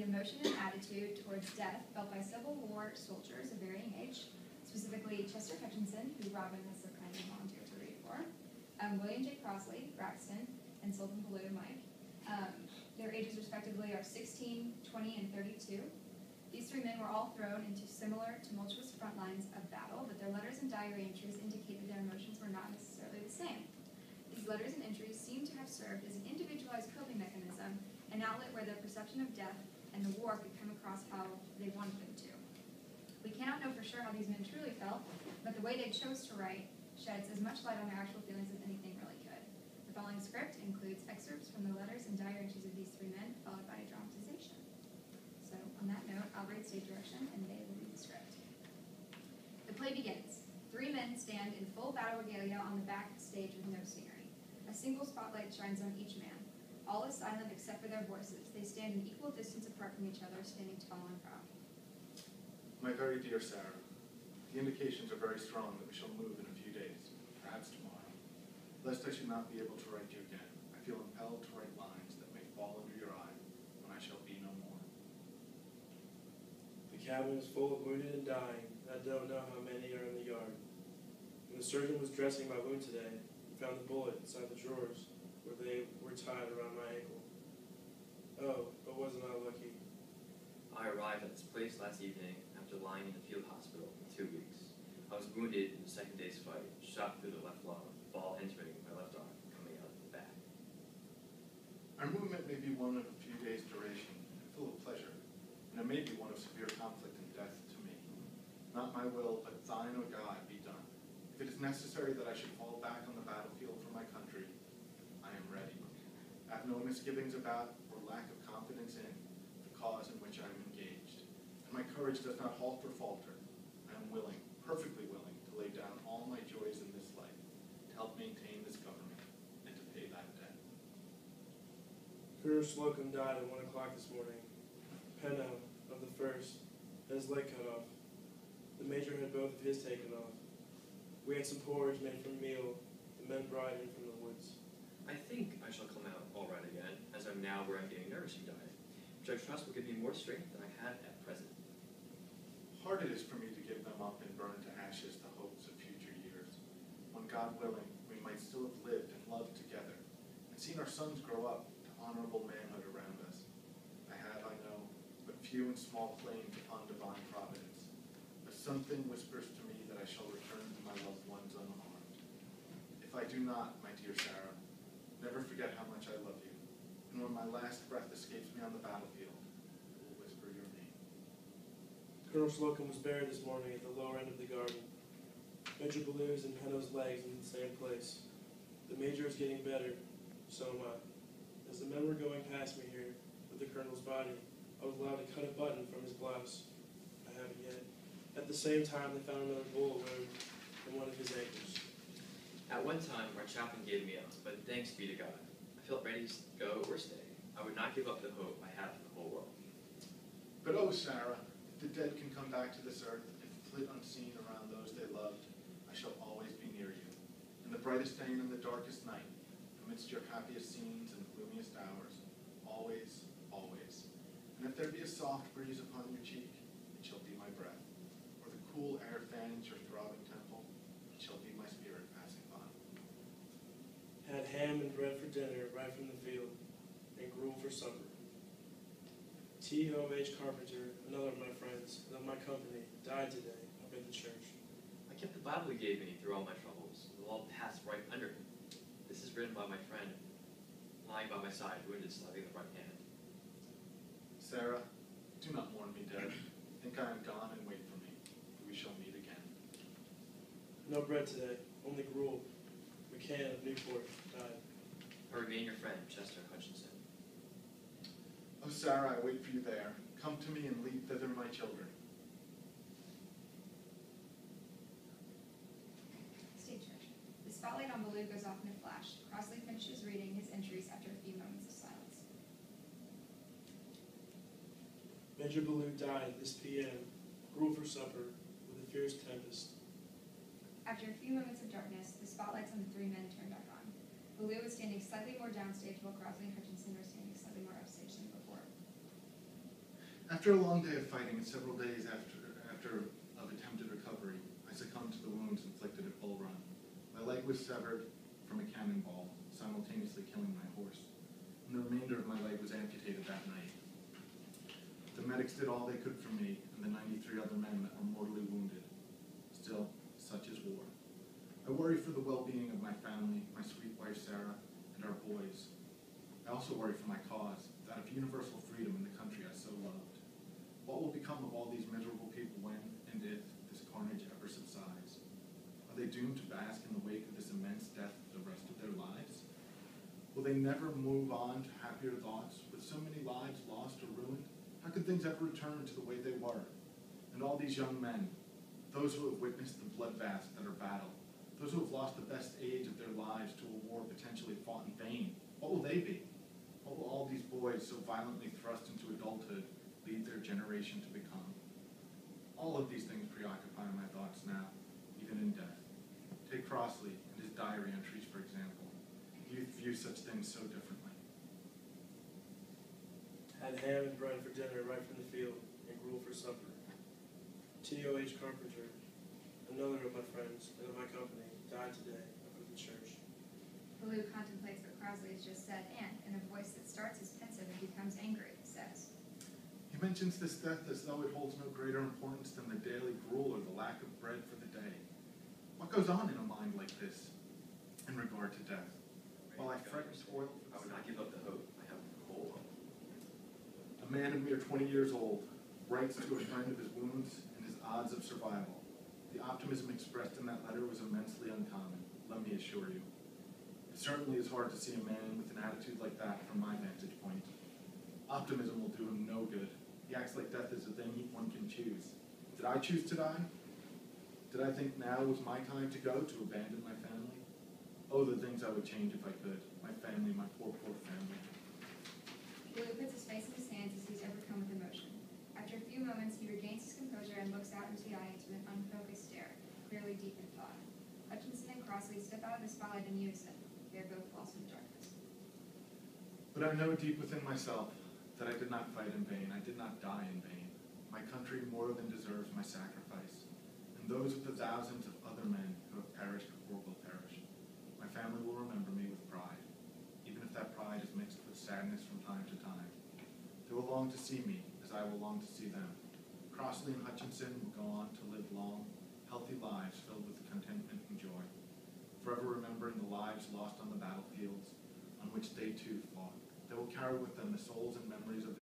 emotion and attitude towards death felt by Civil War soldiers of varying age, specifically Chester Hutchinson, who Robin has so kindly volunteered to read for, William J. Crossley, Braxton, and Sultan Ballou, Mike. Their ages respectively are 16, 20, and 32. These three men were all thrown into similar tumultuous front lines of battle, but their letters and diary entries indicate that their emotions were not necessarily the same. These letters and entries seem to have served as an individualized coping mechanism, an outlet where their perception of death and the war could come across how they wanted them to. We cannot know for sure how these men truly felt, but the way they chose to write sheds as much light on their actual feelings as anything really could. The following script includes excerpts from the letters and diary entries of these three men, followed by a dramatization. So on that note, I'll read stage direction and they will read the script. The play begins. Three men stand in full battle regalia on the back stage with no scenery. A single spotlight shines on each man. All is silent except for their voices. They stand an equal distance apart from each other, standing tall and proud. My very dear Sarah, the indications are very strong that we shall move in a few days, perhaps tomorrow. Lest I should not be able to write you again, I feel impelled to write lines that may fall under your eye when I shall be no more. The cabin is full of wounded and dying, and I don't know how many are in the yard. When the surgeon was dressing my wound today, he found the bullet inside the drawers where they were tied around my ankle. Oh, but wasn't I lucky? I arrived at this place last evening after lying in the field hospital for 2 weeks. I was wounded in the second day's fight, shot through the left lung, ball entering my left arm, coming out of the back. Our movement may be one of a few days' duration, and full of pleasure, and it may be one of severe conflict and death to me. Not my will, but thine, O God, be done. If it is necessary that I should fall back on the battlefield for my country, I am ready. I have no misgivings about or lack of confidence in the cause in which I am engaged, and my courage does not halt or falter. I am willing, perfectly willing, to lay down all my joys in this life to help maintain this government and to pay that debt. Colonel Slocum died at 1 o'clock this morning. Penno, of the 1st, had his leg cut off. The major had both of his taken off. We had some porridge made from meal the men brought in from the woods. I think I shall come out all right again, as I'm now where I'm getting nourishing diet, which I trust will give me more strength than I had at present. Hard it is for me to give them up and burn to ashes the hopes of future years, when, God willing, we might still have lived and loved together, and seen our sons grow up to honorable manhood around us. I have, I know, but few and small claims upon divine providence, but something whispers to me that I shall return to my loved ones unharmed. If I do not, my dear Sarah, never forget how much I love you, and when my last breath escapes me on the battlefield, I will whisper your name. Colonel Slocum was buried this morning at the lower end of the garden. Major Ballou's and Penno's legs in the same place. The major is getting better, so am I. As the men were going past me here with the colonel's body, I was allowed to cut a button from his blouse. I haven't yet. At the same time, they found another bullet wound in one of his ankles. At one time, our chaplain gave me up, but thanks be to God, I felt ready to go or stay. I would not give up the hope I have for the whole world. But oh, Sarah, if the dead can come back to this earth and flit unseen around those they loved, I shall always be near you. In the brightest day and in the darkest night, amidst your happiest scenes and gloomiest hours, always, always. And if there be a soft breeze upon your cheek, it shall be my breath. Or the cool air fans your throbbing temple, it shall be my spirit passing by. Had ham and bread for dinner right from the field, and gruel for supper. T.O.H. Carpenter, another of my friends, and of my company, died today up at the church. I kept the Bible he gave me through all my troubles. The law passed right under me. This is written by my friend, lying by my side, wounded slightly in the right hand. Sarah, do not mourn me dead. Think I am gone and wait for me, for we shall meet again. No bread today, only gruel. McCann of Newport died. I remain your friend, Chester Hutchinson. Oh, Sarah, I wait for you there. Come to me and lead thither my children. Stage direction. The spotlight on Ballou goes off in a flash. Crossley finishes reading his entries after a few moments of silence. Major Ballou died this p.m., gruel for supper, with a fierce tempest. After a few moments of darkness, the spotlights on the three men turned back on. Ballou was standing slightly more downstage while Crossley and Hutchinson were standing slightly more upstage than before. After a long day of fighting and several days after of attempted recovery, I succumbed to the wounds inflicted at Bull Run. My leg was severed from a cannonball, simultaneously killing my horse, and the remainder of my leg was amputated that night. The medics did all they could for me and the 93 other men that were mortally wounded. Still, such is war. I worry for the well-being of my family, my sweet wife Sarah, and our boys. I also worry for my cause, that of universal freedom in the country I so loved. What will become of all these miserable people when and if this carnage ever subsides? Are they doomed to bask in the wake of this immense death the rest of their lives? Will they never move on to happier thoughts? With so many lives lost or ruined, how could things ever return to the way they were? And all these young men, those who have witnessed the bloodbaths that are battle, those who have lost the best age of their lives to a war potentially fought in vain, what will they be? What will all these boys so violently thrust into adulthood lead their generation to become? All of these things preoccupy my thoughts now, even in death. Take Crossley and his diary entries, for example. Youth view such things so differently. Had ham and bread for dinner right from the field, and gruel for supper. T.O.H. Carpenter, another of my friends and of my company, died today up at the church. Baloo contemplates what Crossley has just said and, in a voice that starts as pensive and becomes angry, says, He mentions this death as though it holds no greater importance than the daily gruel or the lack of bread for the day. What goes on in a mind like this in regard to death? While I fret and toil, I would not give up the hope. I have hope. a man a mere 20 years old writes to a friend of his wounds and his odds of survival. The optimism expressed in that letter was immensely uncommon, let me assure you. It certainly is hard to see a man with an attitude like that from my vantage point. Optimism will do him no good. He acts like death is a thing one can choose. Did I choose to die? Did I think now was my time to go, to abandon my family? Oh, the things I would change if I could. My family, my poor, poor family. Baloo puts his face in his hands as he's overcome with emotion. After a few moments, he regains his composure and looks out into the audience with an unfocused stare, clearly deep in thought. Hutchinson and Crossley step out of the spotlight in unison. They are both lost in darkness. But I know deep within myself that I did not fight in vain. I did not die in vain. My country more than deserves my sacrifice, and those of the thousands of other men who have perished or will perish. My family will remember me with pride, even if that pride is mixed with sadness from time to time. They will long to see me as I will long to see them. Crossley and Hutchinson will go on to live long, healthy lives filled with contentment and joy, forever remembering the lives lost on the battlefields on which they too fought. They will carry with them the souls and memories of